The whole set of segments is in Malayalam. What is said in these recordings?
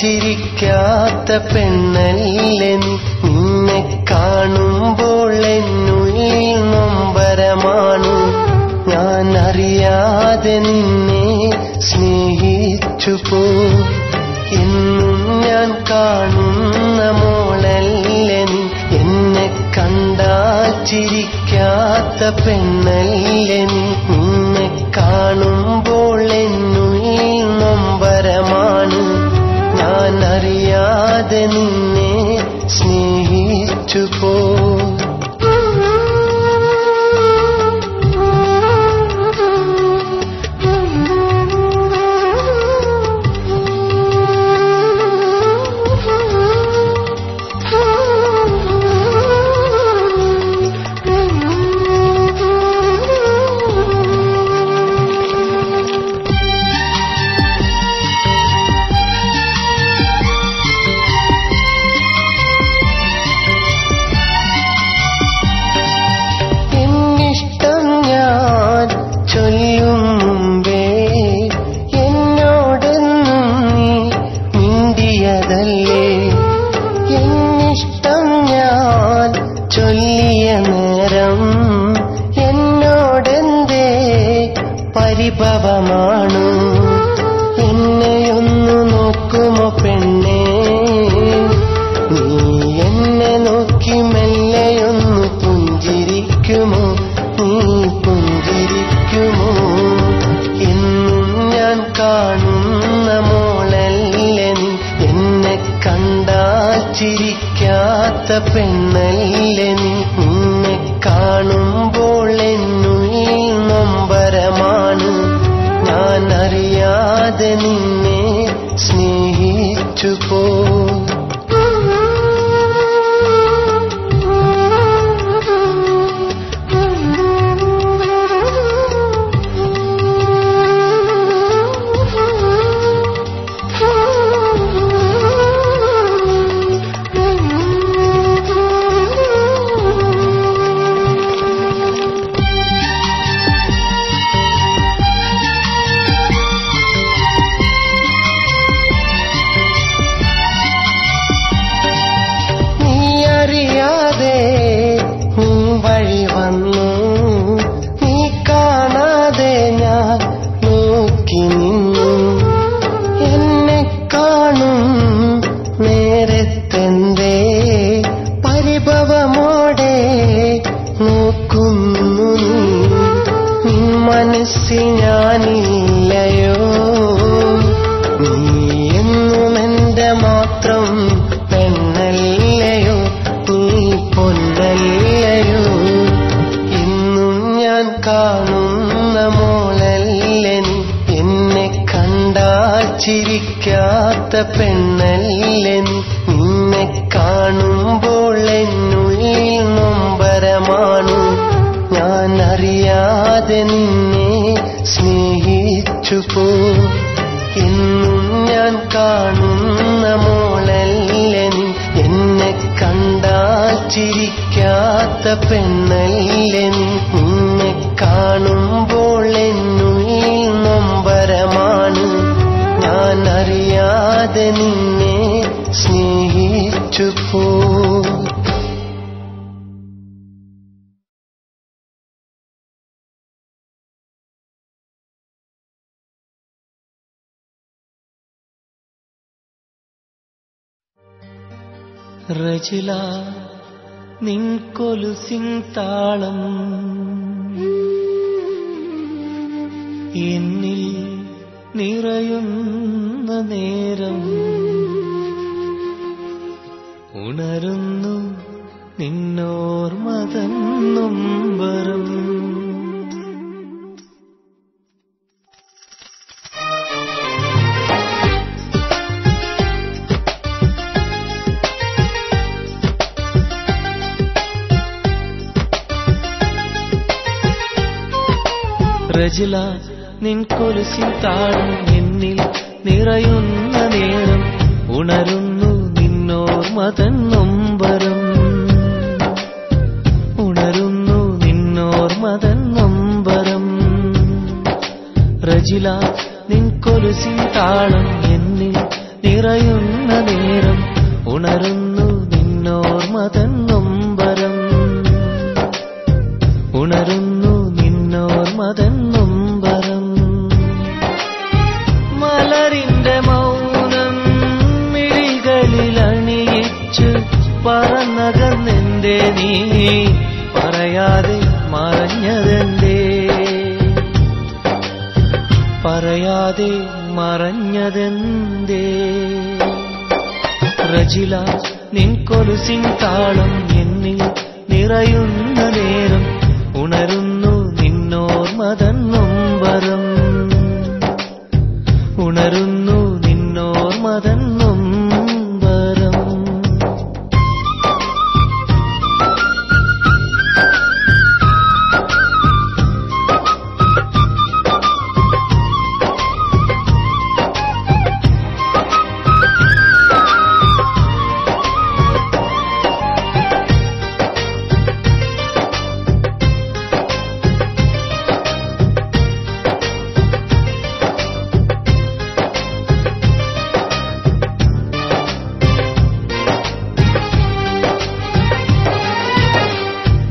ചിരിക്കാത്ത പെണ്ണല്ലേ നീ. നിന്നെ കാണുമ്പോൾ എന്നുള്ളിൽ നൊമ്പരമാണ്. ഞാൻ അറിയാതെ നിന്നെ സ്നേഹിച്ചു പോ. എന്നും ഞാൻ കാണുന്ന മോളല്ലേ നീ. എന്നെ കണ്ടാൽ ചിരിക്കാത്ത പെണ്ണല്ലേ നീ. നിന്നെ കാണുമ്പോൾ എന്നുള്ളിൽ നൊമ്പരമാണ്. ഞാൻ അറിയാതെ നിന്നെ സ്നേഹിച്ചു പോ. പരിഭവമാണു. എന്നെയൊന്നു നോക്കുമോ പെണ്ണേ, നീ എന്നെ നോക്കി മെല്ലെയൊന്നു പുഞ്ചിരിക്കുമോ, നീ പുഞ്ചിരിക്കുമോ. എന്നും ഞാൻ കാണുന്ന മോളല്ലേ നീ. എന്നെ കണ്ടാൽ ചിരിക്കാത്ത പെണ്ണല്ലേ നീ. നിന്നെ കാണുമ്പോൾ എന്നുള്ളിൽ നൊമ്പരമാണ്. ഞാൻ അറിയാതെ നിന്നെ സ്നേഹിച്ചു പോ. മനസ്സിൽ ഞാനില്ലയോ, നീ എന്നും എന്റെ മാത്രം പെണ്ണല്ലയോ, നീ പൊന്നല്ലയോ. ഇന്നും ഞാൻ കാണുന്ന മോളല്ലേ നീ. എന്നെ കണ്ടാൽ ചിരിക്കാത്ത പെണ്ണല്ലേ നീ. നിന്നെ കാണുമ്പോൾ എന്നുള്ളിൽ നൊമ്പരമാണ്. ഞാൻ അറിയാതെ നിന്നെ സ്നേഹിച്ചു പോ. എന്നും ഞാൻ കാണുന്ന മോളല്ലേ നീ. എന്നെ കണ്ടാൽ ചിരിക്കാത്ത പെണ്ണല്ലേ നീ. നിന്നെ കാണുമ്പോൾ എന്നുള്ളിൽ നൊമ്പരമാണ്. ഞാൻ അറിയാതെ നിന്നെ സ്നേഹിച്ചു പോ. റജില നിൻ കൊലുസിൻ താളം എന്നിൽ നിറയുന്ന നേരം ഉണരുന്നു നിന്നോർമതൻ നൊമ്പരം. റജില നിൻ കൊലുസിൻ താളം എന്നിൽ നിറയുന്ന നേരം ഉണരുന്നു നിന്നോർമതൻ നൊമ്പരം. ഉണരുന്നു നിന്നോർമതൻ നൊമ്പരം. റജില നിൻ കൊലുസിൻ താളം എന്നിൽ നിറയുന്ന നേരം ഉണരുന്നു നിന്നോർമതൻ നൊമ്പരം. ഉണരുന്നു നിന്നോർമതൻ നൊമ്പരം. മലരിന്റെ മൗനം മിഴികളിൽ അണിയിച്ച് പറന്നകന്നെന്തേ നീ പറയാതെ മറഞ്ഞതെന്തേ? പറയാതെ മറഞ്ഞതെന്തേ? റജില നിൻ കൊലുസിൻ താളം എന്നിൽ നിറയുന്ന നേരം ഉണരുന്നു നിന്നോർമതൻ നൊമ്പരം. ഉണരുന്നു നിന്നോർമതൻ നൊമ്പരം.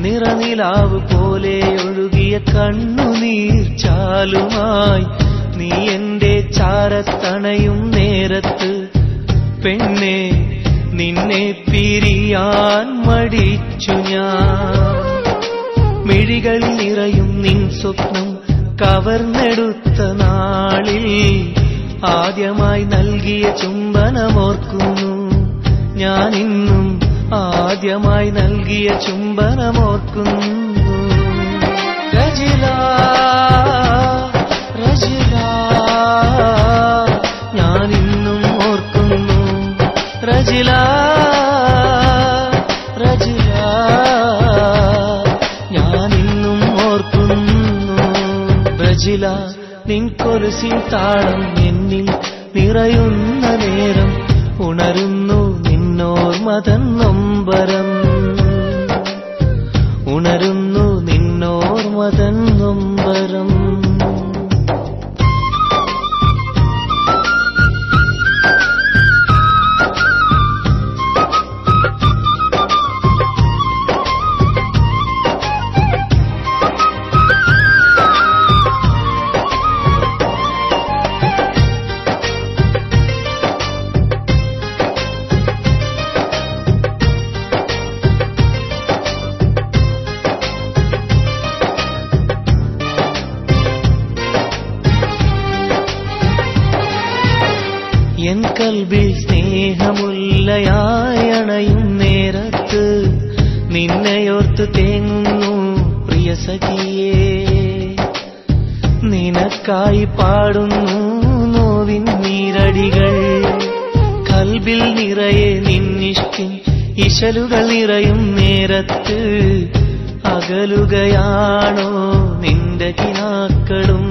നിറനിലാവ് പോലെ ഒഴുകിയ കണ്ണുനീർ ചാലുമായി നീ എന്റെ ചാരത്തണയും നേരത്ത് പെണ്ണെ നിന്നെ പിരിയാൻ മടിച്ചു ഞാൻ. മിഴികളിൽ നിറയും നിൻ സ്വപ്നം കവർന്നെടുത്ത നാളിൽ ആദ്യമായി നൽകിയ ചുംബനമോർക്കുന്നു ഞാനിന്നും. ആദ്യമായി നൽകിയ ചുംബനമോർക്കുന്നു. റജില റജില ഞാനിന്നും ഓർക്കുന്നു. റജില റജില ഞാനിന്നും ഓർക്കുന്നു. റജില നിൻ കൊലുസിൻ താളം എന്നിൽ നിറയുന്ന നേരം ഉണരുന്നു നിന്നോർമതൻ നൊമ്പരം. ഉണരുന്നു നിന്നോർമതൻ നൊമ്പരം. എൻ കൽബിൽ സ്നേഹമുല്ലയായി അണയും നേരത്ത് നിന്നെയോർത്ത് തേങ്ങുന്നു പ്രിയ സഖിയേ. നിനക്കായി പാടുന്നു നോവിൻ നീരടികൾ. കൽബിൽ നിറയെ നിന്നിഷ്ടിൻ ഇശലുകൾ നിറയും നേരത്ത് അകലുകയാണോ നിന്റെ കിനാക്കളും?